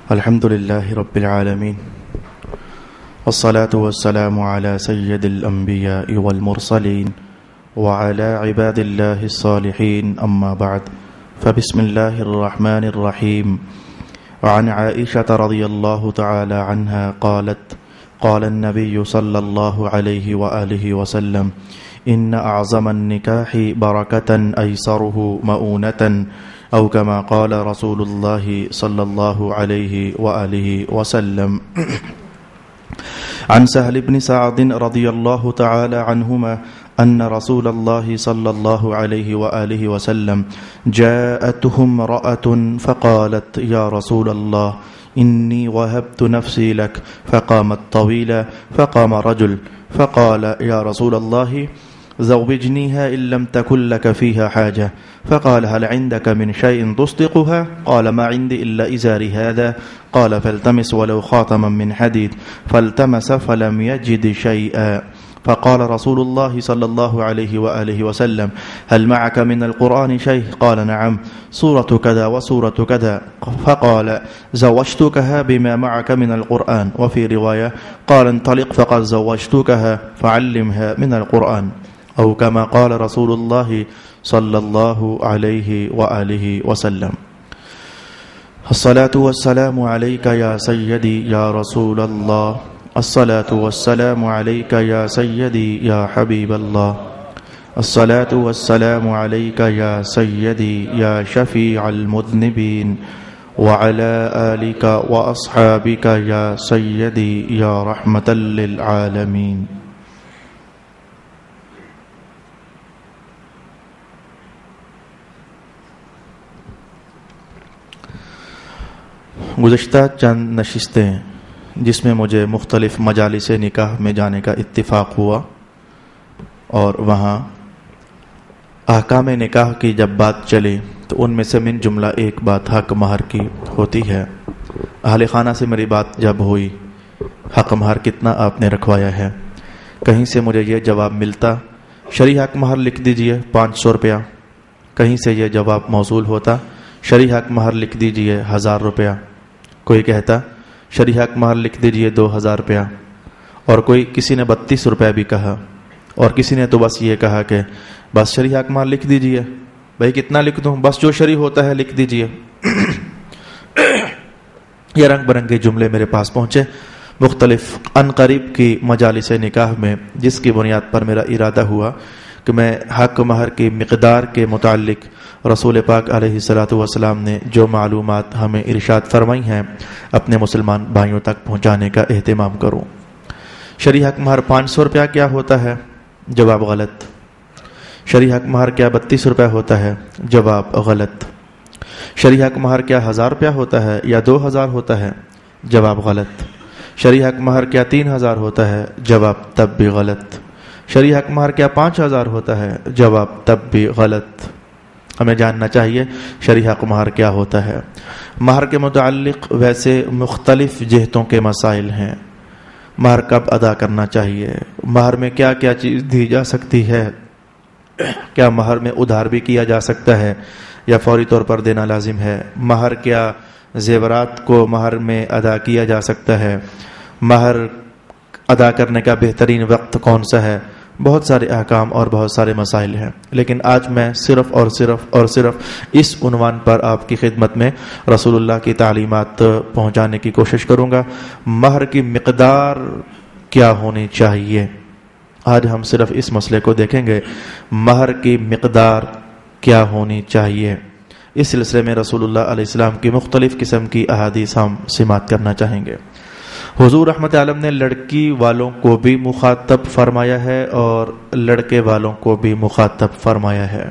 الحمد لله رب العالمين والصلاة والسلام على سيد الأنبياء والمرسلين وعلى عباد الله الصالحين أما بعد فبسم الله الرحمن الرحيم. وعن عائشة رضي الله تعالى عنها قالت قال النبي صلى الله عليه وآله وسلم إن أعظم النكاح بركة أيسره مؤونة أو كما قال رسول الله صلى الله عليه وآله وسلم. عن سهل بن سعد رضي الله تعالى عنهما أن رسول الله صلى الله عليه وآله وسلم جاءته امرأة فقالت يا رسول الله إني وهبت نفسي لك، فقامت طويلا، فقام رجل فقال يا رسول الله زوجنيها إن لم تكن لك فيها حاجة، فقال هل عندك من شيء تصدقها؟ قال ما عندي إلا إزاري هذا. قال فالتمس ولو خاتما من حديد، فالتمس فلم يجد شيئا، فقال رسول الله صلى الله عليه وآله وسلم هل معك من القرآن شيء؟ قال نعم، سورة كذا وسورة كذا. فقال زوجتكها بما معك من القرآن. وفي رواية قال انطلق فقد زوجتكها فعلمها من القرآن، أو كما قال رسول الله صلى الله عليه وآله وسلم. الصلاة والسلام عليك يا سيدي يا رسول الله، الصلاة والسلام عليك يا سيدي يا حبيب الله، الصلاة والسلام عليك يا سيدي يا شفيع المذنبين، وعلى آلك وأصحابك يا سيدي يا رحمة للعالمين. گزشتہ چند نشستیں جس میں مجھے مختلف مجالس نکاح میں جانے کا اتفاق ہوا اور وہاں احکام نکاح کی جب بات چلی تو ان میں سے من جملہ ایک بات حق مہر کی ہوتی ہے. اہل خانہ سے میری بات جب ہوئی حق مہر کتنا آپ نے رکھوایا ہے، کہیں سے مجھے یہ جواب ملتا شرعی حق مہر لکھ دیجئے 500 روپیہ، کہیں سے یہ جواب موصول ہوتا شرعی حق مہر لکھ دیجئے 1000 روپیہ، کوئی کہتا شرعی حق مہر لکھ دیجئے 2000 روپیہ، اور کوئی کسی نے 32 روپیہ بھی کہا، اور کسی نے تو بس یہ کہا کہ بس شرعی حق مہر لکھ دیجئے. بھائی کتنا لکھ دوں؟ بس جو شرعی ہوتا ہے لکھ دیجئے. یہ رنگ برنگے جملے میرے پاس پہنچے مختلف عنقریب کی مجالس نکاح میں، جس کی بنیاد پر میرا ارادہ ہوا کہ میں حق مہر کی مقدار کے متعلق رسول پاک علیہ الصلوۃ والسلام نے جو معلومات ہمیں ارشاد فرمائی ہیں اپنے مسلمان بھائیوں تک پہنچانے کا اہتمام کروں. شرعی حق مہر 500 روپیہ کیا ہوتا ہے؟ جواب غلط. شرعی حق مہر کیا 32 روپیہ ہوتا ہے؟ جواب غلط. شرعی حق مہر کیا 1000 روپیہ ہوتا ہے یا 2000 ہوتا ہے؟ جواب غلط. شرعی حق مہر کیا 3000 ہوتا ہے؟ جواب تب بھی غلط. شرعی حق مہر کیا 5000 ہوتا ہے؟ جواب تب بھی غلط. ہمیں جاننا چاہیے شرعی حق مہر کیا ہوتا ہے. مہر کے متعلق ویسے مختلف جہتوں کے مسائل ہیں. مہر کب ادا کرنا چاہیے، مہر میں کیا کیا چیز دی جا سکتی ہے، کیا مہر میں ادھار بھی کیا جا سکتا ہے یا فوری طور پر دینا لازم ہے، مہر کیا زیورات کو مہر میں ادا کیا جا سکتا ہے، مہر ادا کرنے کا بہترین وقت کون سا ہے. بہت سارے احکام اور بہت سارے مسائل ہیں، لیکن آج میں صرف اور صرف اس عنوان پر آپ کی خدمت میں رسول اللہ کی تعلیمات پہنچانے کی کوشش کروں گا. مہر کی مقدار کیا ہونی چاہیے، آج ہم صرف اس مسئلے کو دیکھیں گے، مہر کی مقدار کیا ہونی چاہیے. اس سلسلے میں رسول اللہ علیہ السلام کی مختلف قسم کی احادیث ہم سماعت کرنا چاہیں گے. حضور رحمت عالم نے لڑکی والوں کو بھی مخاطب فرمایا ہے اور لڑکے والوں کو بھی مخاطب فرمایا ہے.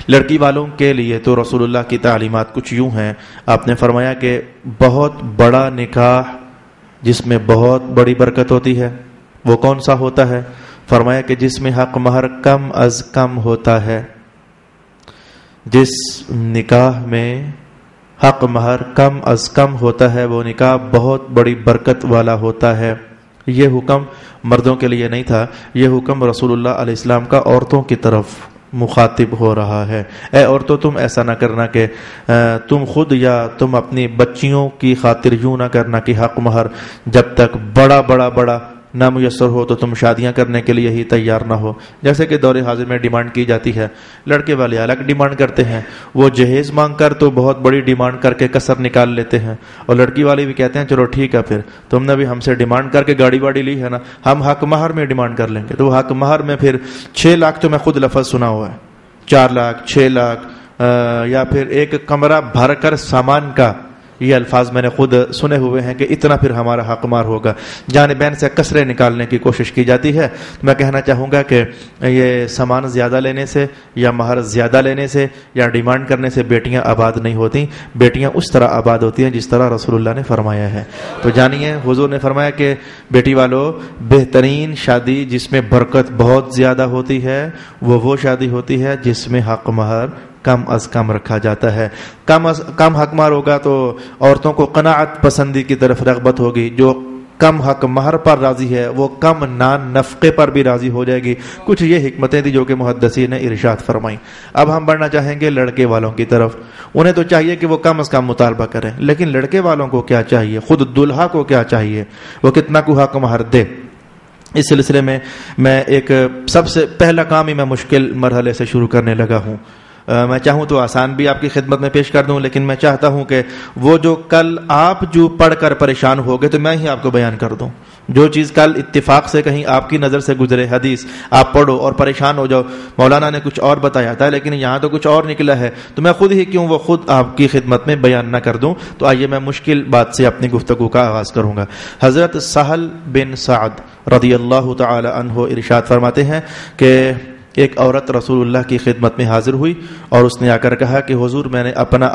لڑکی والوں کے لیے تو رسول اللہ کی تعلیمات کچھ یوں ہیں. آپ نے فرمایا کہ بہت بڑا نکاح جس میں بہت بڑی برکت ہوتی ہے وہ کون سا ہوتا ہے؟ فرمایا کہ جس میں حق مہر کم از کم ہوتا ہے. جس نکاح میں حق مہر کم از کم ہوتا ہے وہ نکاح بہت بڑی برکت والا ہوتا ہے. یہ حکم مردوں کے لیے نہیں تھا، یہ حکم رسول اللہ علیہ السلام کا عورتوں کی طرف مخاطب ہو رہا ہے۔ اے عورتوں تم ایسا نہ کرنا کہ تم خود یا تم اپنی بچیوں کی خاطر یوں نہ کرنا کہ حق مہر جب تک بڑا نہ میسر ہو تو تم شادیاں کرنے کے لیے ہی تیار نہ ہو۔ جیسے کہ دور حاضر میں ڈیمانڈ کی جاتی ہے، لڑکے والے الگ ڈیمانڈ کرتے ہیں، وہ جہیز مانگ کر تو بہت بڑی ڈیمانڈ کر کے کسر نکال لیتے ہیں، اور لڑکی والے بھی کہتے ہیں چلو ٹھیک ہے، پھر تم نے بھی ہم سے ڈیمانڈ کر کے گاڑی واڑی لی ہے نا، ہم حق مہر میں ڈیمانڈ کر لیں گے۔ تو وہ حق مہر میں پھر 6 لاکھ تو میں خود لفظ سنا ہوا ہے، 4 لاکھ 6 لاکھ یا پھر ایک کمرہ بھر کر سامان کا، یہ الفاظ میں نے خود سنے ہوئے ہیں کہ اتنا پھر ہمارا حق مہر ہوگا۔ جانبین سے کسرے نکالنے کی کوشش کی جاتی ہے۔ میں کہنا چاہوں گا کہ یہ سامان زیادہ لینے سے یا مہر زیادہ لینے سے یا ڈیمانڈ کرنے سے بیٹیاں آباد نہیں ہوتی، بیٹیاں اس طرح آباد ہوتی ہیں جس طرح رسول اللہ نے فرمایا ہے۔ تو جانیے حضور نے فرمایا کہ بیٹی والو، بہترین شادی جس میں برکت بہت زیادہ ہوتی ہے وہ شادی ہوتی ہے جس میں حق مہر کم از کم رکھا جاتا ہے۔ کم حق مہر ہوگا تو عورتوں کو قناعت پسندی کی طرف رغبت ہوگی، جو کم حق مہر پر راضی ہے وہ کم نان نفقے پر بھی راضی ہو جائے گی۔ کچھ یہ حکمتیں تھی جو کہ محدثین نے ارشاد فرمائی۔ اب ہم بڑھنا چاہیں گے لڑکے والوں کی طرف۔ انہیں تو چاہیے کہ وہ کم از کم مطالبہ کریں، لیکن لڑکے والوں کو کیا چاہیے، خود دلہا کو کیا چاہیے، وہ کتنا کو حق مہر دے۔ اس سلسلے میں ایک سب سے پہلا کام ہی میں مشکل مرحلے سے شروع کرنے لگا ہوں۔ میں چاہوں تو آسان بھی آپ کی خدمت میں پیش کر دوں، لیکن میں چاہتا ہوں کہ وہ جو کل آپ جو پڑھ کر پریشان ہو گئے تو میں ہی آپ کو بیان کر دوں۔ جو چیز کل اتفاق سے کہیں آپ کی نظر سے گزرے، حدیث آپ پڑھو اور پریشان ہو جاؤ، مولانا نے کچھ اور بتایا تھا لیکن یہاں تو کچھ اور نکلا ہے، تو میں خود ہی کیوں وہ خود آپ کی خدمت میں بیان نہ کر دوں۔ تو آئیے میں مشکل بات سے اپنی گفتگو کا آغاز کروں گا۔ حضرت سہل بن سعد رضی اللہ تعالی عنہ ارشاد فرماتے ہیں کہ ایک عورت رسول اللہ کی خدمت میں حاضر ہوئی اور اس نے آ کر کہا کہ حضور میں نے اپنا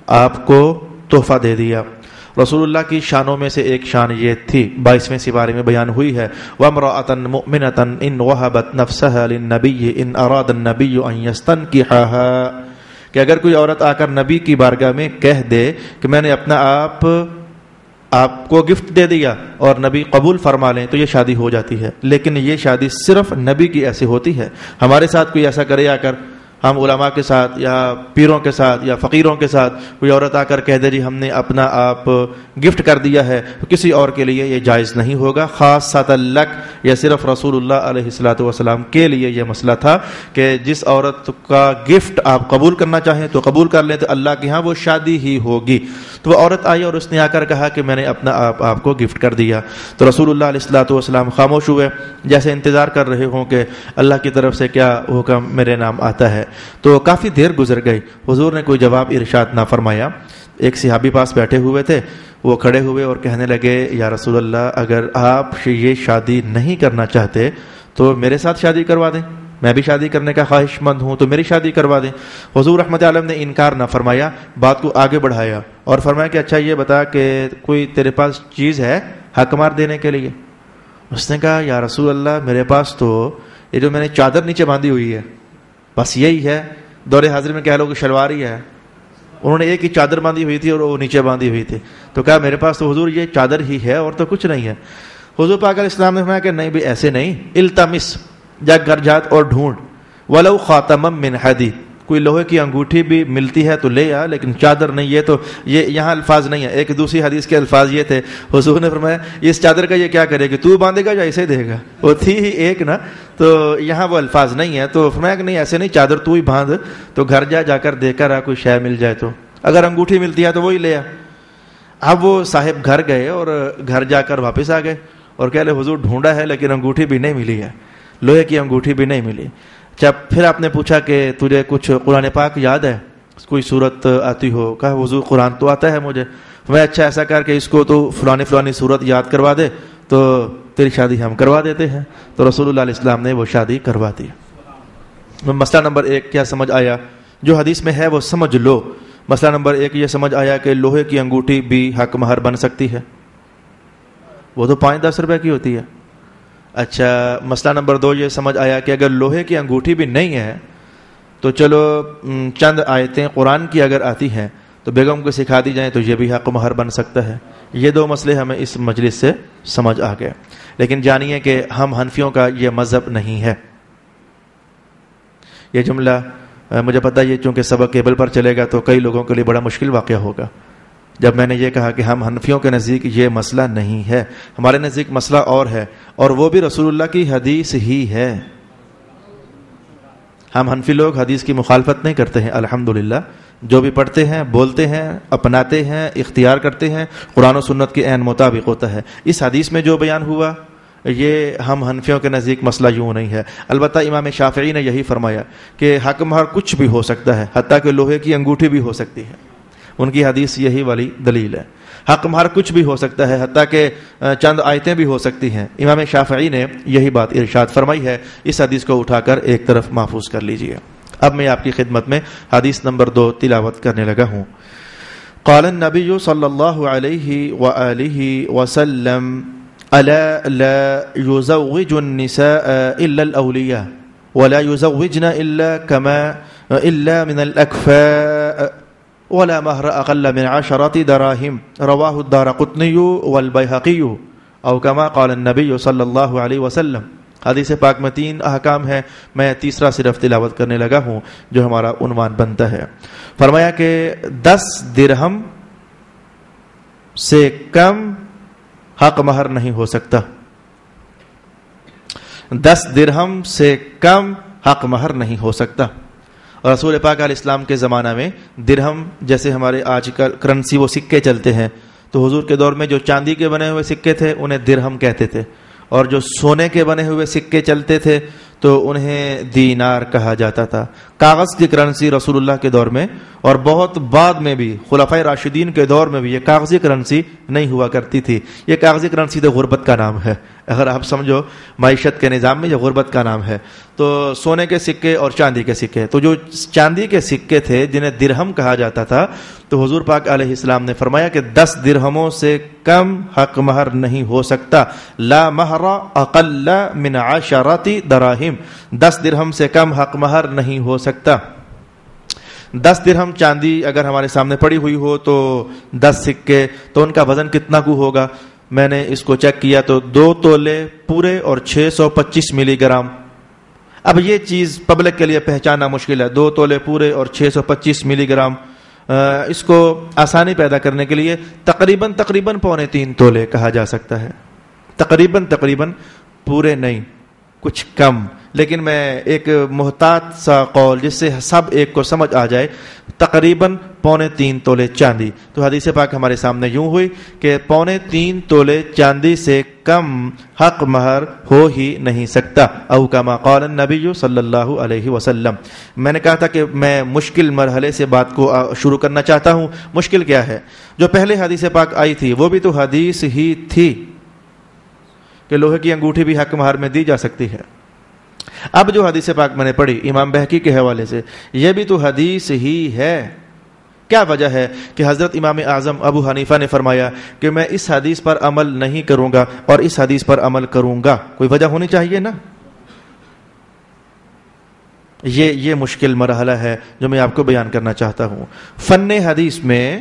آپ کو تحفہ دے دیا۔ رسول اللہ کی شانوں میں سے ایک شان یہ تھی، 22ویں سپارے میں بیان ہوئی ہے، وَامْرَأَةً مُؤْمِنَةً إِنْ وَهَبَتْ نَفْسَهَا لِلنَّبِيِّ إِنْ أَرَادَ النَّبِيُّ أَنْ يَسْتَنْكِحَهَا، کہ اگر کوئی عورت آ کر نبی کی بارگاہ میں کہہ دے کہ میں نے اپنا آپ کو گفٹ دے دیا اور نبی قبول فرما لیں تو یہ شادی ہو جاتی ہے، لیکن یہ شادی صرف نبی کی ایسی ہوتی ہے۔ ہمارے ساتھ کوئی ایسا کرے آ کر، ہم علماء کے ساتھ یا پیروں کے ساتھ یا فقیروں کے ساتھ کوئی عورت آ کر کہہ دے جی ہم نے اپنا آپ گفٹ کر دیا ہے، تو کسی اور کے لیے یہ جائز نہیں ہوگا، خاص سات لک، یا صرف رسول اللہ علیہ الصلوۃ والسلام کے لیے یہ مسئلہ تھا کہ جس عورت کا گفٹ آپ قبول کرنا چاہیں تو قبول کر لیں، تو اللہ کے ہاں وہ شادی ہی ہوگی۔ تو وہ عورت آئی اور اس نے آ کر کہا کہ میں نے اپنا آپ کو گفٹ کر دیا، تو رسول اللہ علیہ الصلوۃ والسلام خاموش ہوئے، جیسے انتظار کر رہے ہوں کہ اللہ کی طرف سے کیا حکم میرے نام آتا ہے۔ تو کافی دیر گزر گئی، حضور نے کوئی جواب ارشاد نہ فرمایا۔ ایک صحابی پاس بیٹھے ہوئے تھے، وہ کھڑے ہوئے اور کہنے لگے یا رسول اللہ اگر آپ یہ شادی نہیں کرنا چاہتے تو میرے ساتھ شادی کروا دیں، میں بھی شادی کرنے کا خواہش مند ہوں، تو میری شادی کروا دیں۔ حضور رحمت عالم نے انکار نہ فرمایا، بات کو آگے بڑھایا اور فرمایا کہ اچھا یہ بتا کہ کوئی تیرے پاس چیز ہے حق مہر دینے کے لیے؟ اس نے کہا یا رسول اللہ میرے پاس تو یہ جو میں نے چادر نیچے باندھی ہوئی ہے بس یہی ہے، دور حاضر میں کہہ لو کہ شلوار ہی ہے۔ انہوں نے ایک ہی چادر باندھی ہوئی تھی اور وہ نیچے باندھی ہوئی تھی، تو کہا میرے پاس تو حضور یہ چادر ہی ہے اور تو کچھ نہیں ہے۔ حضور پاک علیہ السلام نے فرمایا کہ نہیں بھی ایسے نہیں، التمس، جا گھر جات اور ڈھونڈ، ولو خاتما من حدید، کوئی لوہے کی انگوٹھی بھی ملتی ہے تو لے آ، لیکن چادر نہیں۔ یہ تو یہ یہاں الفاظ نہیں ہے، ایک دوسری حدیث کے الفاظ یہ تھے، حضور نے فرمایا اس چادر کا یہ کیا کرے گی، تو باندھے گا یا اسے دے گا، وہ تھی ہی ایک نا، تو یہاں وہ الفاظ نہیں ہے۔ تو فرمایا کہ نہیں ایسے نہیں، چادر تو ہی باندھ، تو گھر جا کر دے کر آ، کوئی شے مل جائے تو، اگر انگوٹھی ملتی ہے تو وہی لے آ۔ اب وہ صاحب گھر گئے اور گھر جا کر واپس آ گئے اور کہہ لے حضور ڈھونڈا ہے لیکن انگوٹھی بھی نہیں ملی ہے، لوہے کی انگوٹھی بھی نہیں ملی۔ جب پھر آپ نے پوچھا کہ تجھے کچھ قرآن پاک یاد ہے، کوئی صورت آتی ہو؟ کہا حضور قرآن تو آتا ہے مجھے۔ میں اچھا ایسا کر کے اس کو تو فلانی صورت یاد کروا دے تو تیری شادی ہم کروا دیتے ہیں۔ تو رسول اللہ علیہ السلام نے وہ شادی کروا دی۔ مسئلہ نمبر 1 کیا سمجھ آیا؟ جو حدیث میں ہے وہ سمجھ لو۔ مسئلہ نمبر 1 یہ سمجھ آیا کہ لوہے کی انگوٹھی بھی حق مہر بن سکتی ہے، وہ تو 5-10 روپے کی ہوتی ہے۔ اچھا مسئلہ نمبر 2 یہ سمجھ آیا کہ اگر لوہے کی انگوٹھی بھی نہیں ہے تو چلو چند آیتیں قرآن کی اگر آتی ہیں تو بیگم کو سکھا دی جائیں تو یہ بھی حق مہر بن سکتا ہے۔ یہ 2 مسئلے ہمیں اس مجلس سے سمجھ آ گئے، لیکن جانیے کہ ہم حنفیوں کا یہ مذہب نہیں ہے۔ یہ جملہ مجھے پتہ ہے یہ چونکہ سبق کیبل پر چلے گا تو کئی لوگوں کے لیے بڑا مشکل واقعہ ہوگا. جب میں نے یہ کہا کہ ہم حنفیوں کے نزدیک یہ مسئلہ نہیں ہے، ہمارے نزدیک مسئلہ اور ہے، اور وہ بھی رسول اللہ کی حدیث ہی ہے. ہم حنفی لوگ حدیث کی مخالفت نہیں کرتے ہیں الحمدللہ. جو بھی پڑھتے ہیں، بولتے ہیں، اپناتے ہیں، اختیار کرتے ہیں، قرآن و سنت کے عین مطابق ہوتا ہے. اس حدیث میں جو بیان ہوا یہ ہم حنفیوں کے نزدیک مسئلہ یوں نہیں ہے. البتہ امام شافعی نے یہی فرمایا کہ حق مہر کچھ بھی ہو سکتا ہے، حتیٰ کہ لوہے کی انگوٹھی بھی ہو سکتی ہے. ان کی حدیث یہی والی دلیل ہے. حق مہر کچھ بھی ہو سکتا ہے، حتیٰ کہ چند آیتیں بھی ہو سکتی ہیں. امام شافعی نے یہی بات ارشاد فرمائی ہے. اس حدیث کو اٹھا کر ایک طرف محفوظ کر لیجئے. اب میں آپ کی خدمت میں حدیث نمبر 2 تلاوت کرنے لگا ہوں. قال النبی صلی اللہ علیہ وآلہ وسلم الا لا يزوج النساء الا الاولیاء ولا يزوجن الا من الاکفاء ولا مہر اقل من 10 دراہم رواہ الدارقطنی والبیہقی او کما قال النبی صلی اللہ علیہ وسلم. حدیث پاک میں 3 احکام ہیں، میں تیسرا صرف تلاوت کرنے لگا ہوں جو ہمارا عنوان بنتا ہے. فرمایا کہ 10 درہم سے کم حق مہر نہیں ہو سکتا. 10 درہم سے کم حق مہر نہیں ہو سکتا. اور رسول پاک علیہ السلام کے زمانہ میں درہم جیسے ہمارے آج کل کرنسی وہ سکے چلتے ہیں، تو حضور کے دور میں جو چاندی کے بنے ہوئے سکے تھے انہیں درہم کہتے تھے، اور جو سونے کے بنے ہوئے سکے چلتے تھے تو انہیں دینار کہا جاتا تھا. کاغذ کی کرنسی رسول اللہ کے دور میں اور بہت بعد میں بھی خلفائے راشدین کے دور میں بھی یہ کاغذی کرنسی نہیں ہوا کرتی تھی. یہ کاغذی کرنسی تو غربت کا نام ہے، اگر آپ سمجھو معیشت کے نظام میں یہ غربت کا نام ہے. تو سونے کے سکے اور چاندی کے سکے، تو جو چاندی کے سکے تھے جنہیں درہم کہا جاتا تھا، تو حضور پاک علیہ السلام نے فرمایا کہ 10 درہموں سے کم حق مہر نہیں ہو سکتا. لا مہر اقل من 10 دراہم، 10 درہم سے کم حق مہر نہیں ہو سکتا. 10 درہم چاندی اگر ہمارے سامنے پڑی ہوئی ہو تو 10 سکے، تو ان کا وزن کتنا کو ہوگا؟ میں نے اس کو چیک کیا تو 2 تولے پورے اور 625 ملی گرام. اب یہ چیز پبلک کے لیے پہچاننا مشکل ہے، 2 تولے پورے اور 625 ملی گرام. اس کو آسانی پیدا کرنے کے لیے تقریباً 3.25 تولے کہا جا سکتا ہے. تقریباً پورے نہیں، کچھ کم. لیکن میں ایک محتاط سا قول جس سے سب ایک کو سمجھ آ جائے، تقریباً 3.25 تولے چاندی. تو حدیث پاک ہمارے سامنے یوں ہوئی کہ 3.25 تولے چاندی سے کم حق مہر ہو ہی نہیں سکتا. او کما قال النبی صلی اللہ علیہ وسلم. میں نے کہا تھا کہ میں مشکل مرحلے سے بات کو شروع کرنا چاہتا ہوں. مشکل کیا ہے؟ جو پہلے حدیث پاک آئی تھی وہ بھی تو حدیث ہی تھی کہ لوہے کی انگوٹھی بھی حق مہر میں دی جا سکتی ہے. اب جو حدیث پاک میں نے پڑھی امام بہقی کے حوالے سے، یہ بھی تو حدیث ہی ہے. کیا وجہ ہے کہ حضرت امام اعظم ابو حنیفہ نے فرمایا کہ میں اس حدیث پر عمل نہیں کروں گا اور اس حدیث پر عمل کروں گا؟ کوئی وجہ ہونی چاہیے نا. یہ مشکل مرحلہ ہے جو میں آپ کو بیان کرنا چاہتا ہوں. فن حدیث میں،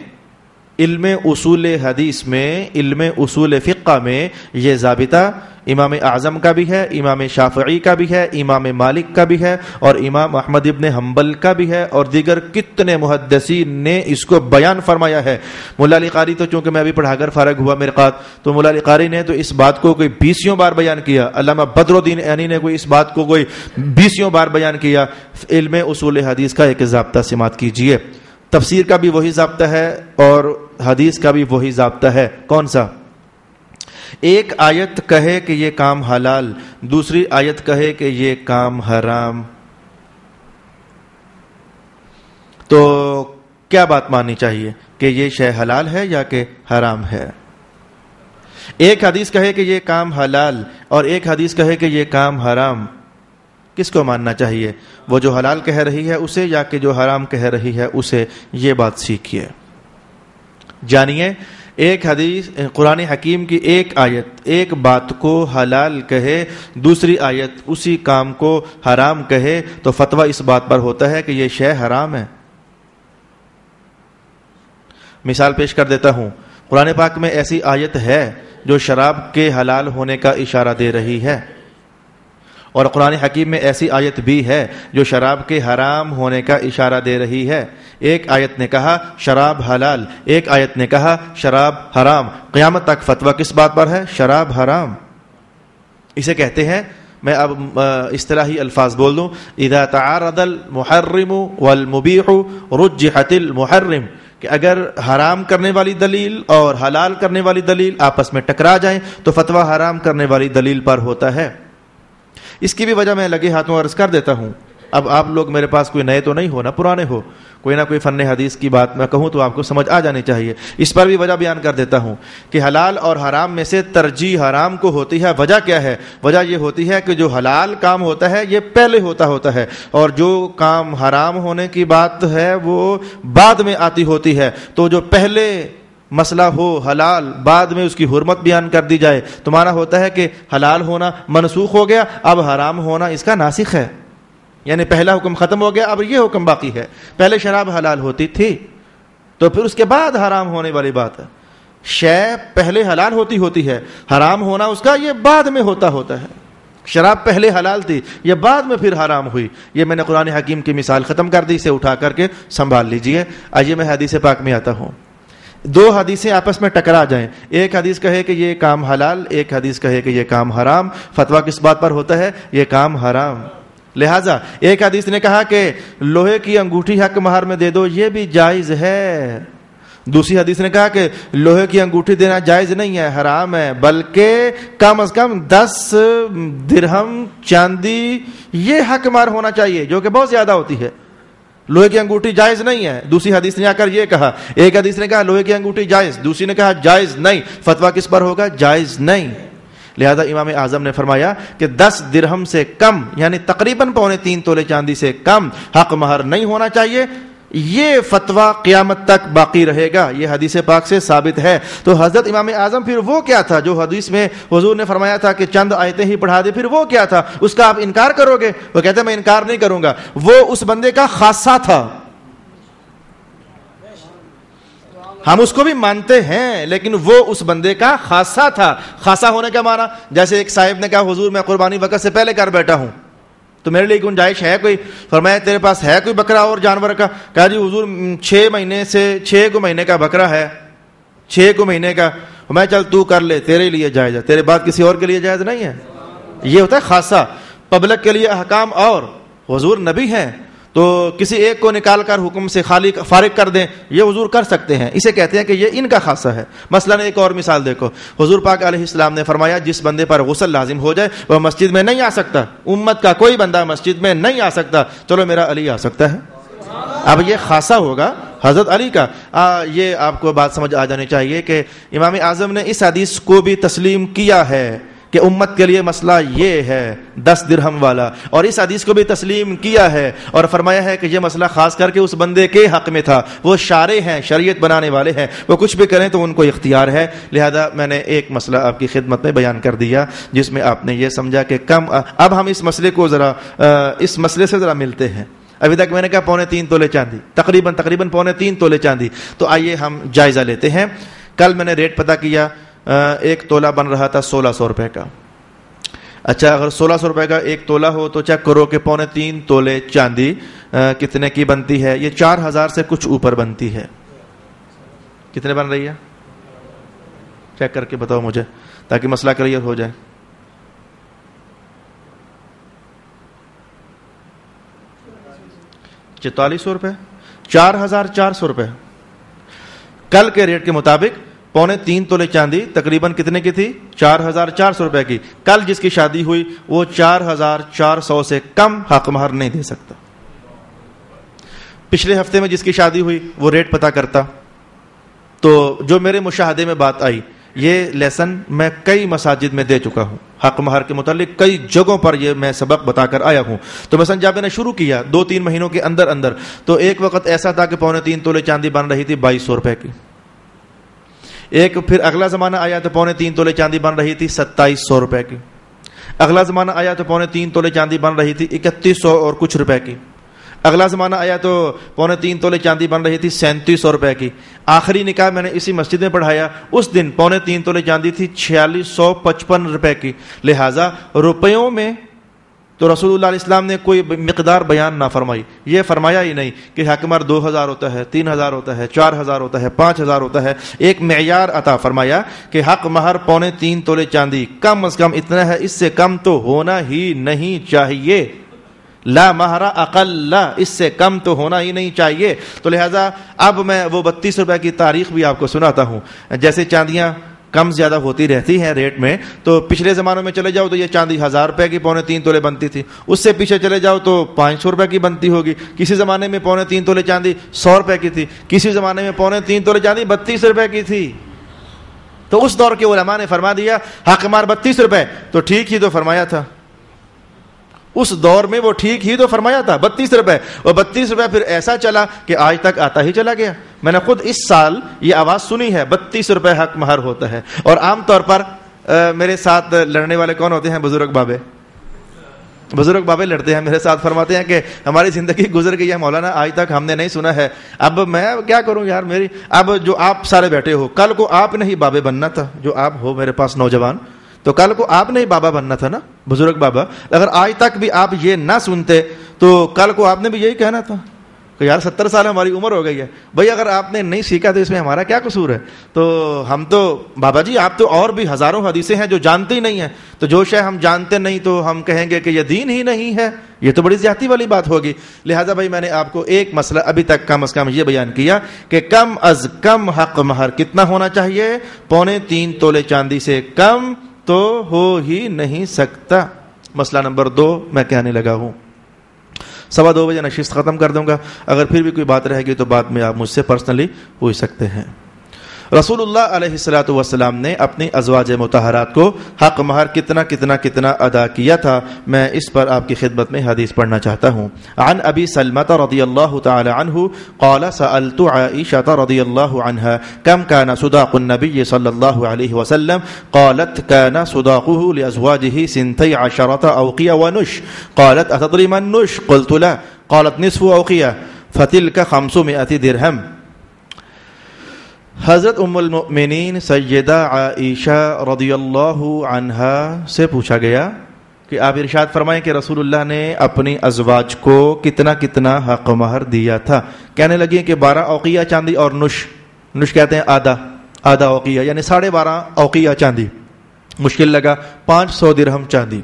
علم اصول حدیث میں، علم اصول فقہ میں یہ ضابطہ امام اعظم کا بھی ہے، امام شافعی کا بھی ہے، امام مالک کا بھی ہے، اور امام احمد ابن حنبل کا بھی ہے، اور دیگر کتنے محدثین نے اس کو بیان فرمایا ہے. مولا علی قاری تو چونکہ میں ابھی پڑھا کر فارغ ہوا مرقات، تو مولا علی قاری نے تو اس بات کو کوئی 20 بار بیان کیا. علامہ بدر الدین عینی نے کوئی اس بات کو کوئی 20 بار بیان کیا. علم اصول حدیث کا ایک ضابطہ سماعت کیجیے. تفسیر کا بھی وہی ضابطہ ہے اور حدیث کا بھی وہی ضابطہ ہے. کون سا؟ ایک آیت کہے کہ یہ کام حلال، دوسری آیت کہے کہ یہ کام حرام، تو کیا بات ماننی چاہیے کہ یہ شے حلال ہے یا کہ حرام ہے؟ ایک حدیث کہے کہ یہ کام حلال اور ایک حدیث کہے کہ یہ کام حرام، کس کو ماننا چاہیے؟ وہ جو حلال کہہ رہی ہے اسے یا کہ جو حرام کہہ رہی ہے اسے؟ یہ بات سیکھیے، جانیے. ایک حدیث قرآن حکیم کی ایک آیت ایک بات کو حلال کہے، دوسری آیت اسی کام کو حرام کہے، تو فتویٰ اس بات پر ہوتا ہے کہ یہ شے حرام ہے. مثال پیش کر دیتا ہوں. قرآن پاک میں ایسی آیت ہے جو شراب کے حلال ہونے کا اشارہ دے رہی ہے، اور قرآن حکیم میں ایسی آیت بھی ہے جو شراب کے حرام ہونے کا اشارہ دے رہی ہے. ایک آیت نے کہا شراب حلال، ایک آیت نے کہا شراب حرام. قیامت تک فتویٰ کس بات پر ہے؟ شراب حرام. اسے کہتے ہیں، میں اب اصطلاحی الفاظ بول دوں، اذا تعارض المحرم والمبیح رجحت المحرم، کہ اگر حرام کرنے والی دلیل اور حلال کرنے والی دلیل آپس میں ٹکرا جائیں تو فتویٰ حرام کرنے والی دلیل پر ہوتا ہے. اس کی بھی وجہ میں لگے ہاتھوں عرض کر دیتا ہوں. اب آپ لوگ میرے پاس کوئی نئے تو نہیں ہو نا، پرانے ہو، کوئی نہ کوئی فن حدیث کی بات میں کہوں تو آپ کو سمجھ آ جانی چاہیے. اس پر بھی وجہ بیان کر دیتا ہوں کہ حلال اور حرام میں سے ترجیح حرام کو ہوتی ہے. وجہ کیا ہے؟ وجہ یہ ہوتی ہے کہ جو حلال کام ہوتا ہے یہ پہلے ہوتا ہے، اور جو کام حرام ہونے کی بات ہے وہ بعد میں آتی ہوتی ہے. تو جو پہلے مسئلہ ہو حلال، بعد میں اس کی حرمت بیان کر دی جائے تو معنی ہوتا ہے کہ حلال ہونا منسوخ ہو گیا، اب حرام ہونا اس کا ناسخ ہے. یعنی پہلا حکم ختم ہو گیا، اب یہ حکم باقی ہے. پہلے شراب حلال ہوتی تھی تو پھر اس کے بعد حرام ہونے والی بات ہے. شے پہلے حلال ہوتی ہے، حرام ہونا اس کا یہ بعد میں ہوتا ہے. شراب پہلے حلال تھی، یہ بعد میں پھر حرام ہوئی. یہ میں نے قرآن حکیم کی مثال ختم کر دی، اسے اٹھا کر کے سنبھال لیجئے. آئیے میں حدیث پاک میں آتا ہوں. دو حدیثیں آپس میں ٹکرا جائیں، ایک حدیث کہے کہ یہ کام حلال، ایک حدیث کہے کہ یہ کام حرام، فتویٰ کس بات پر ہوتا ہے؟ یہ کام حرام. لہذا ایک حدیث نے کہا کہ لوہے کی انگوٹھی حق مہر میں دے دو، یہ بھی جائز ہے. دوسری حدیث نے کہا کہ لوہے کی انگوٹھی دینا جائز نہیں ہے، حرام ہے، بلکہ کم از کم 10 درہم چاندی یہ حق مہر ہونا چاہیے، جو کہ بہت زیادہ ہوتی ہے. لوہے کی انگوٹھی جائز نہیں ہے. دوسری حدیث نے آ کر یہ کہا، ایک حدیث نے کہا لوہے کی انگوٹھی جائز، دوسری نے کہا جائز نہیں. فتویٰ کس پر ہوگا؟ جائز نہیں. لہذا امام اعظم نے فرمایا کہ 10 درہم سے کم، یعنی تقریباً 3.25 تولے چاندی سے کم حق مہر نہیں ہونا چاہیے. یہ فتویٰ قیامت تک باقی رہے گا، یہ حدیث پاک سے ثابت ہے. تو حضرت امام اعظم پھر وہ کیا تھا جو حدیث میں حضور نے فرمایا تھا کہ چند آیتیں ہی پڑھا دے، پھر وہ کیا تھا؟ اس کا آپ انکار کرو گے؟ وہ کہتے ہیں میں انکار نہیں کروں گا. وہ اس بندے کا خاصہ تھا، ہم اس کو بھی مانتے ہیں، لیکن وہ اس بندے کا خاصہ تھا. خاصہ ہونے کا معنی، جیسے ایک صاحب نے کہا حضور میں قربانی وقت سے پہلے کر بیٹھا ہوں تو میرے لیے گنجائش ہے کوئی؟ فرمایا تیرے پاس ہے کوئی بکرا اور جانور کا؟ کہا جی حضور 6 مہینے کا بکرا ہے، 6 مہینے کا. میں چل تو کر لے، تیرے لیے جائز ہے، تیرے بعد کسی اور کے لیے جائز نہیں ہے. یہ ہوتا ہے خاصہ. پبلک کے لیے احکام اور حضور نبی ہیں تو کسی ایک کو نکال کر حکم سے خالی فارغ کر دیں، یہ حضور کر سکتے ہیں. اسے کہتے ہیں کہ یہ ان کا خاصہ ہے. مثلا ایک اور مثال دیکھو، حضور پاک علیہ السلام نے فرمایا جس بندے پر غسل لازم ہو جائے وہ مسجد میں نہیں آ سکتا. امت کا کوئی بندہ مسجد میں نہیں آ سکتا. چلو میرا علی آ سکتا ہے. اب یہ خاصہ ہوگا حضرت علی کا. یہ آپ کو بات سمجھ آ جانی چاہیے کہ امام اعظم نے اس حدیث کو بھی تسلیم کیا ہے کہ امت کے لیے مسئلہ یہ ہے 10 درہم والا، اور اس حدیث کو بھی تسلیم کیا ہے اور فرمایا ہے کہ یہ مسئلہ خاص کر کے اس بندے کے حق میں تھا. وہ شارع ہیں، شریعت بنانے والے ہیں، وہ کچھ بھی کریں تو ان کو اختیار ہے. لہذا میں نے ایک مسئلہ آپ کی خدمت میں بیان کر دیا جس میں آپ نے یہ سمجھا کہ اب ہم اس مسئلے سے ذرا ملتے ہیں. ابھی تک میں نے کہا 3.25 تولے چاندی، تقریباً 3.25 تولے چاندی. تو آئیے ہم جائزہ لیتے ہیں. کل میں نے ریٹ پتہ کیا، 1 تولہ بن رہا تھا 1600 روپے کا. اچھا اگر 1600 روپے کا 1 تولہ ہو تو چیک کرو کہ 3.25 تولے چاندی کتنے کی بنتی ہے. یہ 4000 سے کچھ اوپر بنتی ہے. کتنے بن رہی ہے؟ چیک کر کے بتاؤ مجھے تاکہ مسئلہ کلیئر ہو جائے. 4400 روپے، 4400 روپے. کل کے ریٹ کے مطابق 3.25 تولے چاندی تقریباً کتنے کی تھی؟ 4400 روپے کی. کل جس کی شادی ہوئی وہ 4400 سے کم حق مہر نہیں دے سکتا. پچھلے ہفتے میں جس کی شادی ہوئی وہ ریٹ پتہ کرتا. تو جو میرے مشاہدے میں بات آئی، یہ لیسن میں کئی مساجد میں دے چکا ہوں. حق مہر کے متعلق کئی جگہوں پر یہ میں سبق بتا کر آیا ہوں. تو مثلا جب میں نے شروع کیا 2-3 مہینوں کے اندر تو ایک وقت ایسا تھا کہ 3.25 تولے چاندی بن رہی تھی 2200 روپے کی. ایک پھر اگلا زمانہ آیا تو 3.25 تولے چاندی بن رہی تھی 2700 روپے کی. اگلا زمانہ آیا تو 3.25 تولے چاندی بن رہی تھی 3100 اور کچھ روپے کی. اگلا زمانہ آیا تو 3.25 تولے چاندی بن رہی تھی 3700 روپے کی. آخری نکاح میں نے اسی مسجد میں پڑھایا، اس دن 3.25 تولے چاندی تھی 4655 روپے کی. لہٰذا روپیوں میں تو رسول اللہ علیہ السلام نے کوئی مقدار بیان نہ فرمائی، یہ فرمایا ہی نہیں کہ حق مہر 2000 ہوتا ہے، 3000 ہوتا ہے، 4000 ہوتا ہے، 5000 ہوتا ہے. ایک معیار عطا فرمایا کہ حق مہر 3.25 تولے چاندی کم از کم اتنا ہے، اس سے کم تو ہونا ہی نہیں چاہیے. لا مہر اقل، اس سے کم تو ہونا ہی نہیں چاہیے. تو لہذا اب میں وہ 32 روپے کی تاریخ بھی آپ کو سناتا ہوں. جیسے چاندیاں کم زیادہ ہوتی رہتی ہیں ریٹ میں، تو پچھلے زمانوں میں چلے جاؤ تو یہ چاندی 1000 روپے کی 3.25 تولے بنتی تھی. اس سے پیچھے چلے جاؤ تو 500 روپے کی بنتی ہوگی. کسی زمانے میں 3.25 تولے چاندی 100 روپے کی تھی. کسی زمانے میں 3.25 تولے چاندی 32 روپے کی تھی. تو اس دور کے علماء نے فرما دیا حق مہر 32 روپے، تو ٹھیک ہی تو فرمایا تھا. اس دور میں وہ ٹھیک ہی تو فرمایا تھا 32 روپے. اور 32 روپے پھر ایسا چلا کہ آج تک آتا ہی چلا گیا. میں نے خود اس سال یہ آواز سنی ہے 32 روپے حق مہر ہوتا ہے. اور عام طور پر میرے ساتھ لڑنے والے کون ہوتے ہیں؟ بزرگ بابے. بزرگ بابے لڑتے ہیں میرے ساتھ، فرماتے ہیں کہ ہماری زندگی گزر گئی ہے مولانا، آج تک ہم نے نہیں سنا ہے. اب میں کیا کروں یار، میری اب جو آپ سارے بیٹھے ہو، کل کو آپ نے ہی بابے بننا تھا. جو آپ ہو میرے پاس نوجوان، تو کل کو آپ نے ہی بابا بننا تھا نا، بزرگ بابا. اگر آج تک بھی آپ یہ نہ سنتے تو کل کو آپ نے بھی یہی کہنا تھا کہ یار 70 سال ہماری عمر ہو گئی ہے. بھائی اگر آپ نے نہیں سیکھا تو اس میں ہمارا کیا قصور ہے؟ تو ہم تو بابا جی آپ تو اور بھی ہزاروں حدیثیں ہیں جو جانتے ہی نہیں ہیں. تو جو شے ہم جانتے نہیں تو ہم کہیں گے کہ یہ دین ہی نہیں ہے، یہ تو بڑی زیادتی والی بات ہوگی. لہٰذا بھائی میں نے آپ کو ایک مسئلہ ابھی تک کم از کم یہ بیان کیا کہ کم از کم حق مہر کتنا ہونا چاہیے؟ 3.25 تولے چاندی سے کم تو ہو ہی نہیں سکتا. مسئلہ نمبر 2 میں کہنے لگا ہوں. 2:15 بجے نشست ختم کر دوں گا. اگر پھر بھی کوئی بات رہے گی تو بعد میں آپ مجھ سے پرسنلی پوچھ سکتے ہیں. رسول اللہ علیہ الصلوۃ والسلام نے اپنی ازواج مطہرات کو حق مہر کتنا ادا کیا تھا. میں اس پر آپ کی خدمت میں حدیث پڑھنا چاہتا ہوں. عن ابی سلمہ رضی اللہ تعالی عنہ قال سألت عائشہ رضی اللہ عنہا کم كان صداق النبي صلی اللہ علیہ وسلم قالت كان صداقه لأزواجه 12 أوقية ونش. قالت أتدري ما النش؟ قلت لا. قالت نصف أوقية فتلك 500 درهم. حضرت ام المؤمنین سیدہ عائشہ رضی اللہ عنہا سے پوچھا گیا کہ آپ ارشاد فرمائیں کہ رسول اللہ نے اپنی ازواج کو کتنا حق مہر دیا تھا. کہنے لگی کہ 12 اوقیہ چاندی اور نش کہتے ہیں آدھا اوقیہ یعنی 12.5 اوقیہ چاندی. مشکل لگا 500 درہم چاندی.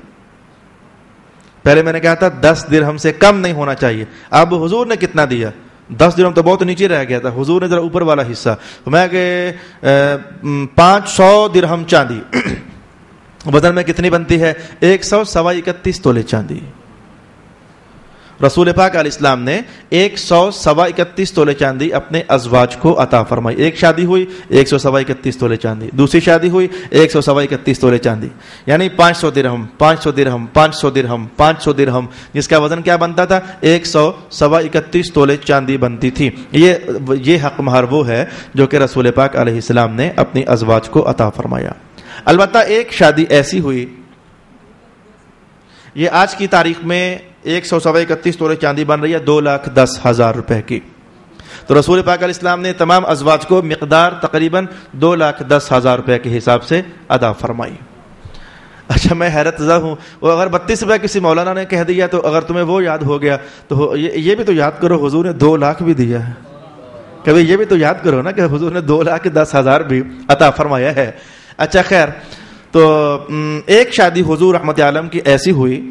پہلے میں نے کہا تھا 10 درہم سے کم نہیں ہونا چاہیے. اب حضور نے کتنا دیا؟ 10 درہم تو بہت نیچے رہ گیا تھا. حضور نے ذرا اوپر والا حصہ میں کہ 500 درہم چاندی بدن میں کتنی بنتی ہے؟ 131 تولے چاندی. رسول پاک علیہ السلام نے 131 تولے چاندی اپنے ازواج کو عطا فرمائی. ایک شادی ہوئی 131 تولے چاندی، دوسری شادی ہوئی 131 تولے چاندی، یعنی 500 درہم 500 درہم 500 درہم 500 درہم، جس کا وزن کیا بنتا تھا؟ 131 تولے چاندی بنتی تھی. یہ حق مہر وہ ہے جو کہ رسول پاک علیہ السلام نے اپنی ازواج کو عطا فرمایا. البتہ ایک شادی ایسی ہوئی، یہ آج کی تاریخ میں 131 تولے چاندی بن رہی ہے 2,10,000 روپے کی. تو رسول پاک علیہ السلام نے تمام ازواج کو مقدار تقریباً 2,10,000 روپے کے حساب سے ادا فرمائی. اچھا میں حیرت زدہ ہوں، وہ اگر 32 روپے کسی مولانا نے کہہ دیا تو اگر تمہیں وہ یاد ہو گیا تو یہ بھی تو یاد کرو حضور نے 2 لاکھ بھی دیا ہے. کبھی یہ بھی تو یاد کرو نا کہ حضور نے 2,10,000 بھی عطا فرمایا ہے. اچھا خیر، تو ایک شادی حضور رحمت عالم کی ایسی ہوئی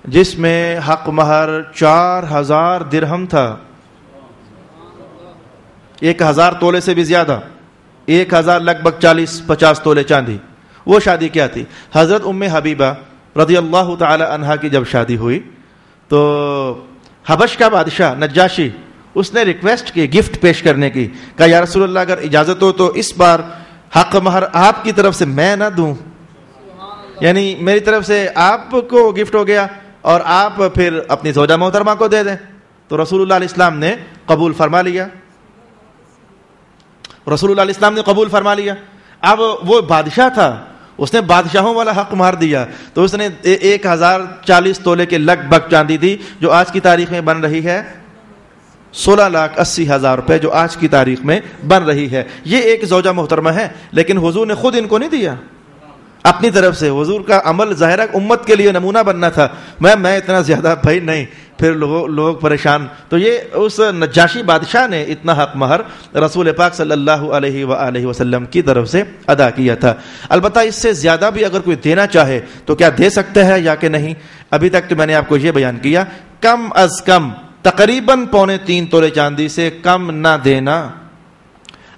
جس میں حق مہر 4,000 درہم تھا. 1,000 تولے سے بھی زیادہ، 1,000 لگ بھگ 40-50 تولے چاندی. وہ شادی کیا تھی؟ حضرت ام حبیبہ رضی اللہ تعالی عنہا کی جب شادی ہوئی تو حبش کا بادشاہ نجاشی اس نے ریکویسٹ کی گفٹ پیش کرنے کی. کہا یا رسول اللہ اگر اجازت ہو تو اس بار حق مہر آپ کی طرف سے میں نہ دوں، یعنی میری طرف سے آپ کو گفٹ ہو گیا اور آپ پھر اپنی زوجہ محترمہ کو دے دیں. تو رسول اللہ علیہ السلام نے قبول فرما لیا. رسول اللہ علیہ السلام نے قبول فرما لیا. اب وہ بادشاہ تھا، اس نے بادشاہوں والا حق مہر دیا، تو اس نے 1,040 تولے کے لگ بھگ چاندی دی جو آج کی تاریخ میں بن رہی ہے 16,80,000 روپے، جو آج کی تاریخ میں بن رہی ہے. یہ ایک زوجہ محترمہ ہے، لیکن حضور نے خود ان کو نہیں دیا. اپنی طرف سے حضور کا عمل ظاہرہ امت کے لیے نمونہ بننا تھا. میں اتنا زیادہ بھائی نہیں, پھر لوگ پریشان. تو یہ اس نجاشی بادشاہ نے اتنا حق مہر رسول پاک صلی اللہ علیہ وآلہ وسلم کی طرف سے ادا کیا تھا. البتہ اس سے زیادہ بھی اگر کوئی دینا چاہے تو کیا دے سکتا ہے یا کہ نہیں. ابھی تک تو میں نے آپ کو یہ بیان کیا, کم از کم تقریباً 3.25 تولے چاندی سے کم نہ دینا.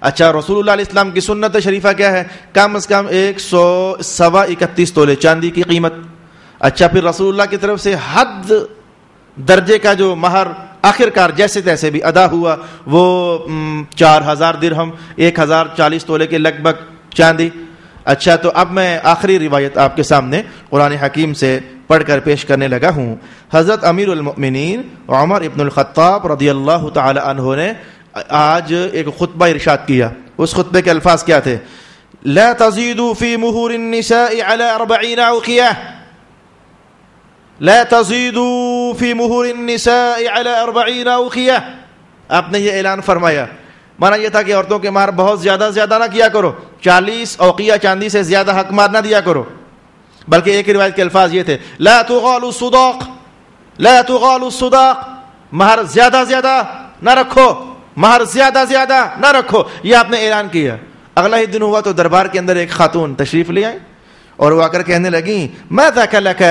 اچھا, رسول اللہ علیہ السلام کی سنت شریفہ کیا ہے؟ کم از کم 131 تولے چاندی کی قیمت. اچھا, پھر رسول اللہ کی طرف سے حد درجے کا جو مہر آخر کار جیسے تیسے بھی ادا ہوا وہ 4000 درہم, 1040 تولے کے لگ بھگ چاندی. اچھا, تو اب میں آخری روایت آپ کے سامنے قرآن حکیم سے پڑھ کر پیش کرنے لگا ہوں. حضرت امیر المؤمنین عمر ابن الخطاب رضی اللہ تعالی عنہ نے آج ایک خطبہ ارشاد کیا. اس خطبے کے الفاظ کیا تھے؟ لا تزیدوا فی مہور النساء علی 40 اوقیہ, لا تزیدوا فی مہور النساء علی 40 اوقیہ. آپ نے یہ اعلان فرمایا, مانا یہ تھا کہ عورتوں کے مہر بہت زیادہ نہ کیا کرو, 40 اوقیہ چاندی سے زیادہ حق مہر نہ دیا کرو. بلکہ ایک روایت کے الفاظ یہ تھے, لا تغالوا الصداق, لا تغالوا الصداق, مہر زیادہ نہ رکھو, مہر زیادہ نہ رکھو. یہ آپ نے اعلان کیا. اگلا ہی دن ہوا تو دربار کے اندر ایک خاتون تشریف لے آئی اور وہ آ کر کہنے لگیں, ماذا لک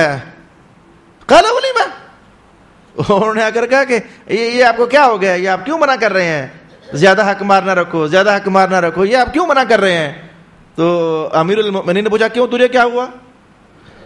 قال ولیمہ. انہوں نے آ کر کہا کہ یہ آپ کو کیا ہو گیا, یہ آپ کیوں منع کر رہے ہیں, زیادہ حق مار نہ رکھو, زیادہ حق مار نہ رکھو, یہ آپ کیوں منع کر رہے ہیں؟ تو امیر المؤمنین نے پوچھا, کیوں, تجھے کیا ہوا؟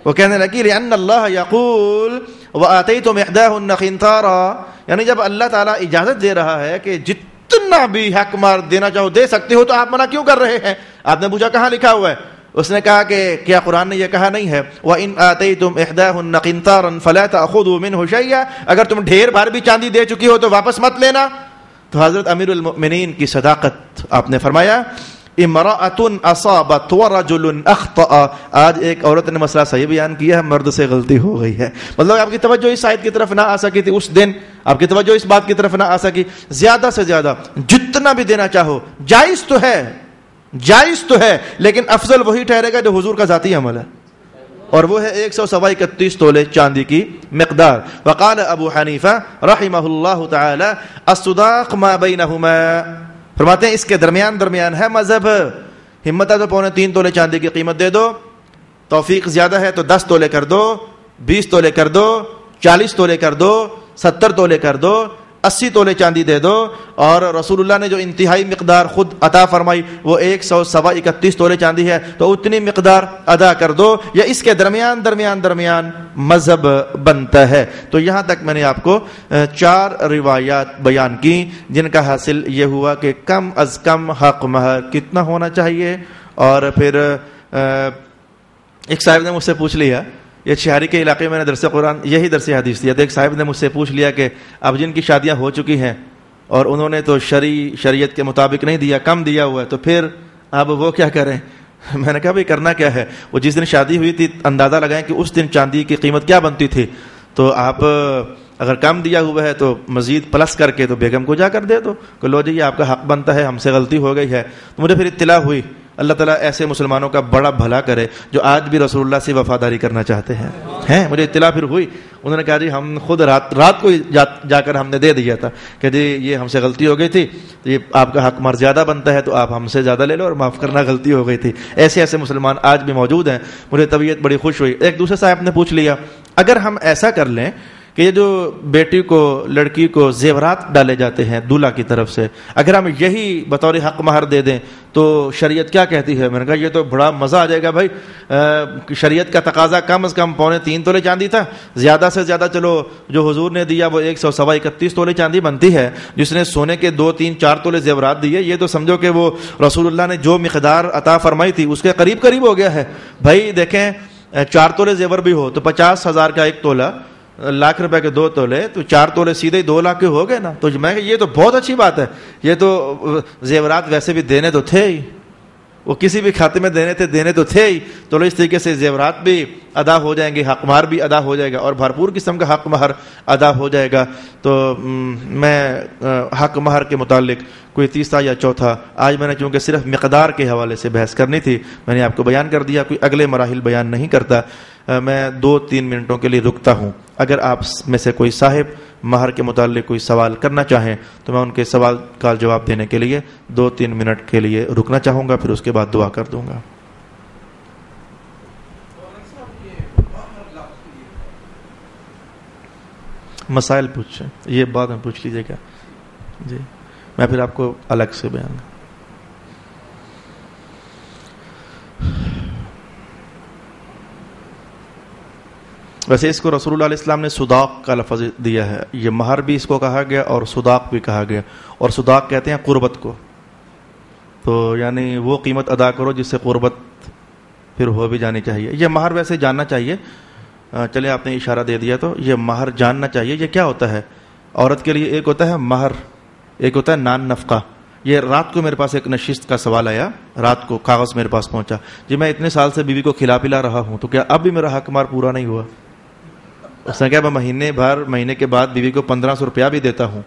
وہ کہنے لگی, لأن اللہ یقول وآتیتم احداہن قنطارا, یعنی جب اللہ تعالیٰ اجازت دے رہا ہے کہ جتنا بھی حق مار دینا چاہو دے سکتے ہو, تو آپ منع کیوں کر رہے ہیں؟ آپ نے پوچھا کہاں لکھا ہوا ہے؟ اس نے کہا کہ کیا قرآن نے یہ کہا نہیں ہے, وَإِنْ آتَيْتُمْ إِحْدَاهُنَّ قِنْطَارًا فَلَا تَأْخُذُوا مِنْهُ شَيْئًا, اگر تم ڈھیر بھر بھی چاندی دے چکی ہو تو واپس مت لینا. تو حضرت امیر المؤمنین کی صداقت آپ نے فرمایا, امرأة اصابت ورجل اخطأ. آج ایک عورت نے مسئلہ صحیح بیان کیا ہے, مرد سے غلطی ہو گئی ہے. مطلب آپ کی توجہ اس آیت کی طرف نہ آ سکی تھی, اس دن آپ کی توجہ اس بات کی طرف نہ آ سکی. زیادہ سے زیادہ جتنا بھی دینا چاہو جائز تو ہے, لیکن افضل وہی ٹھہرے گا جو حضور کا ذاتی عمل ہے, اور وہ ہے 131 تولے چاندی کی مقدار. وقال ابو حنیفہ رحمہ اللہ تعالی الصداق ما بینہما, فرماتے ہیں اس کے درمیان ہے مذہب. ہمت ہے تو 3.25 تولے چاندی کی قیمت دے دو, توفیق زیادہ ہے تو 10 تولے کر دو, 20 تولے کر دو, 40 تولے کر دو, 70 تولے کر دو, 80 تولے چاندی دے دو. اور رسول اللہ نے جو انتہائی مقدار خود عطا فرمائی وہ 131 تولے چاندی ہے, تو اتنی مقدار ادا کر دو. یا اس کے درمیان مذہب بنتا ہے. تو یہاں تک میں نے آپ کو 4 روایات بیان کی جن کا حاصل یہ ہوا کہ کم از کم حق مہر کتنا ہونا چاہیے. اور پھر ایک صاحب نے مجھ سے پوچھ لیا, یہ شہری کے علاقے میں نے درس قرآن یہی درس حدیث دیا, تو ایک صاحب نے مجھ سے پوچھ لیا کہ اب جن کی شادیاں ہو چکی ہیں اور انہوں نے تو شریعت کے مطابق نہیں دیا, کم دیا ہوا ہے, تو پھر اب وہ کیا کریں؟ میں نے کہا بھائی کرنا کیا ہے, وہ جس دن شادی ہوئی تھی اندازہ لگائیں کہ اس دن چاندی کی قیمت کیا بنتی تھی, تو آپ اگر کم دیا ہوا ہے تو مزید پلس کر کے تو بیگم کو جا کر دے دو کہ لو جی یہ آپ کا حق بنتا ہے, ہم سے غلطی ہو گئی ہے. تو مجھے پھر اطلاع ہوئی, اللہ تعالیٰ ایسے مسلمانوں کا بڑا بھلا کرے جو آج بھی رسول اللہ سے وفاداری کرنا چاہتے ہیں. مجھے اطلاع پھر ہوئی, انہوں نے کہا جی ہم خود رات کو جا کر ہم نے دے دیا تھا کہ جی یہ ہم سے غلطی ہو گئی تھی, یہ آپ کا حق مار زیادہ بنتا ہے تو آپ ہم سے زیادہ لے لو اور معاف کرنا غلطی ہو گئی تھی. ایسے مسلمان آج بھی موجود ہیں. مجھے طبیعت بڑی خوش ہوئی. ایک دوسرے صاحب نے پوچھ لیا, اگر ہم ایسا کر لیں کہ یہ جو بیٹی کو لڑکی کو زیورات ڈالے جاتے ہیں دولہا کی طرف سے, اگر ہم یہی بطور حق مہر دے دیں تو شریعت کیا کہتی ہے؟ میں نے کہا یہ تو بڑا مزہ آ جائے گا بھائی. شریعت کا تقاضا کم از کم 3.25 تولے چاندی تھا, زیادہ سے زیادہ چلو جو حضور نے دیا وہ 131 تولے چاندی بنتی ہے. جس نے سونے کے 2, 3, 4 تولے زیورات دیے, یہ تو سمجھو کہ وہ رسول اللہ نے جو مقدار عطا فرمائی تھی اس کے قریب ہو گیا ہے. بھائی دیکھیں 4 تولے زیور بھی ہو تو 50,000 کا 1 تولہ, لاکھ روپے کے 2 تولے, تو 4 تولے سیدھے 2 لاکھ کے ہو گئے نا. تو میں یہ تو بہت اچھی بات ہے, یہ تو زیورات ویسے بھی دینے تو تھے ہی, وہ کسی بھی کھاتے میں دینے تو تھے ہی، تو اس طریقے سے زیورات بھی ادا ہو جائیں گے، حق مہر بھی ادا ہو جائے گا اور بھرپور قسم کا حق مہر ادا ہو جائے گا. تو میں حق مہر کے متعلق کوئی تیسرا یا چوتھا، آج میں نے چونکہ صرف مقدار کے حوالے سے بحث کرنی تھی، میں نے آپ کو بیان کر دیا، کوئی اگلے مراحل بیان نہیں کرتا. میں 2-3 منٹوں کے لیے رکتا ہوں. اگر آپ میں سے کوئی صاحب مہر کے متعلق کوئی سوال کرنا چاہیں تو میں ان کے سوال کا جواب دینے کے لیے 2-3 منٹ کے لیے رکنا چاہوں گا، پھر اس کے بعد دعا کر دوں گا. مسائل پوچھیں، یہ بعد میں پوچھ لیجیے گا جی، میں پھر آپ کو الگ سے بیان. ویسے اس کو رسول اللہ علیہ السلام نے صداق کا لفظ دیا ہے، یہ مہر بھی اس کو کہا گیا اور صداق بھی کہا گیا، اور صداق کہتے ہیں قربت کو. تو یعنی وہ قیمت ادا کرو جس سے قربت پھر ہو بھی جانی چاہیے. یہ مہر ویسے جاننا چاہیے، چلے آپ نے اشارہ دے دیا تو یہ مہر جاننا چاہیے. یہ کیا ہوتا ہے عورت کے لیے؟ ایک ہوتا ہے مہر، ایک ہوتا ہے نان نفقہ. یہ رات کو میرے پاس ایک نشست کا سوال آیا، رات کو کاغذ میرے پاس پہنچا، جی میں اتنے سال سے بیوی کو کھلا پلا رہا ہوں تو کیا اب بھی میرا حق مہر پورا نہیں ہوا؟ اس نے کہا میں مہینے کے بعد بیوی کو 1500 روپیہ بھی دیتا ہوں،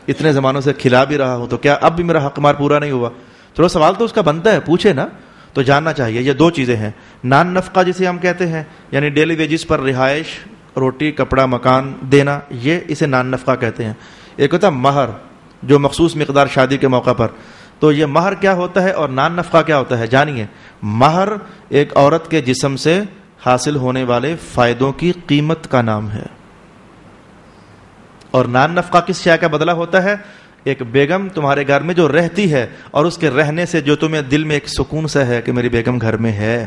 اتنے زمانوں سے کھلا بھی رہا ہوں، تو کیا اب بھی میرا حق مہر پورا نہیں ہوا؟ چلو سوال تو اس کا بنتا ہے، پوچھے نا. تو جاننا چاہیے. یہ 2 چیزیں ہیں، نان نفقہ جسے ہم کہتے ہیں یعنی ڈیلی ویجز پر رہائش، روٹی کپڑا مکان دینا، یہ اسے نان نفقہ کہتے ہیں. ایک ہوتا ہے مہر جو مخصوص مقدار شادی کے موقع پر. تو یہ مہر کیا ہوتا ہے اور نان نفقہ کیا ہوتا ہے جانیے. مہر ایک عورت کے جسم سے حاصل ہونے والے فائدوں کی قیمت کا نام ہے، اور نان نفقہ کس شے کا بدلہ ہوتا ہے؟ ایک بیگم تمہارے گھر میں جو رہتی ہے اور اس کے رہنے سے جو تمہیں دل میں ایک سکون سا ہے کہ میری بیگم گھر میں ہے،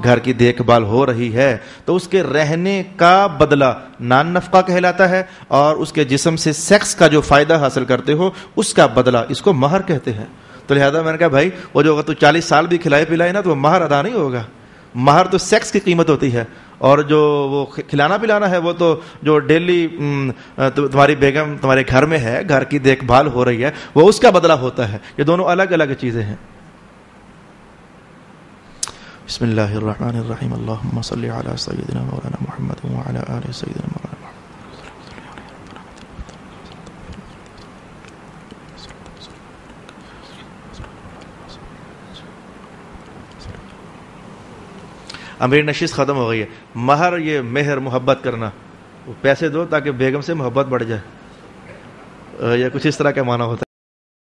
گھر کی دیکھ بھال ہو رہی ہے، تو اس کے رہنے کا بدلہ نان نفقہ کہلاتا ہے، اور اس کے جسم سے سیکس کا جو فائدہ حاصل کرتے ہو اس کا بدلہ اس کو مہر کہتے ہیں. تو لہذا میں نے کہا بھائی وہ جو اگر تو 40 سال بھی کھلائے پلائے نا تو وہ مہر ادا نہیں ہوگا. مہر تو سیکس کی قیمت ہوتی ہے، اور جو وہ کھلانا پلانا ہے وہ تو جو ڈیلی تمہاری بیگم تمہارے گھر میں ہے، گھر کی دیکھ بھال ہو رہی ہے، وہ اس کا بدلہ ہوتا ہے. یہ دونوں الگ الگ چیزیں ہیں. بسم اللہ الرحمن الرحیم. اللہم صلی علی سیدنا مولانا محمد وعلی آل سیدنا مولانا محمد. امیر نشست ختم ہو گئی ہے. مہر یہ مہر محبت کرنا، پیسے دو تاکہ بیگم سے محبت بڑھ جائے، یا کچھ اس طرح کا معنی ہوتا ہے.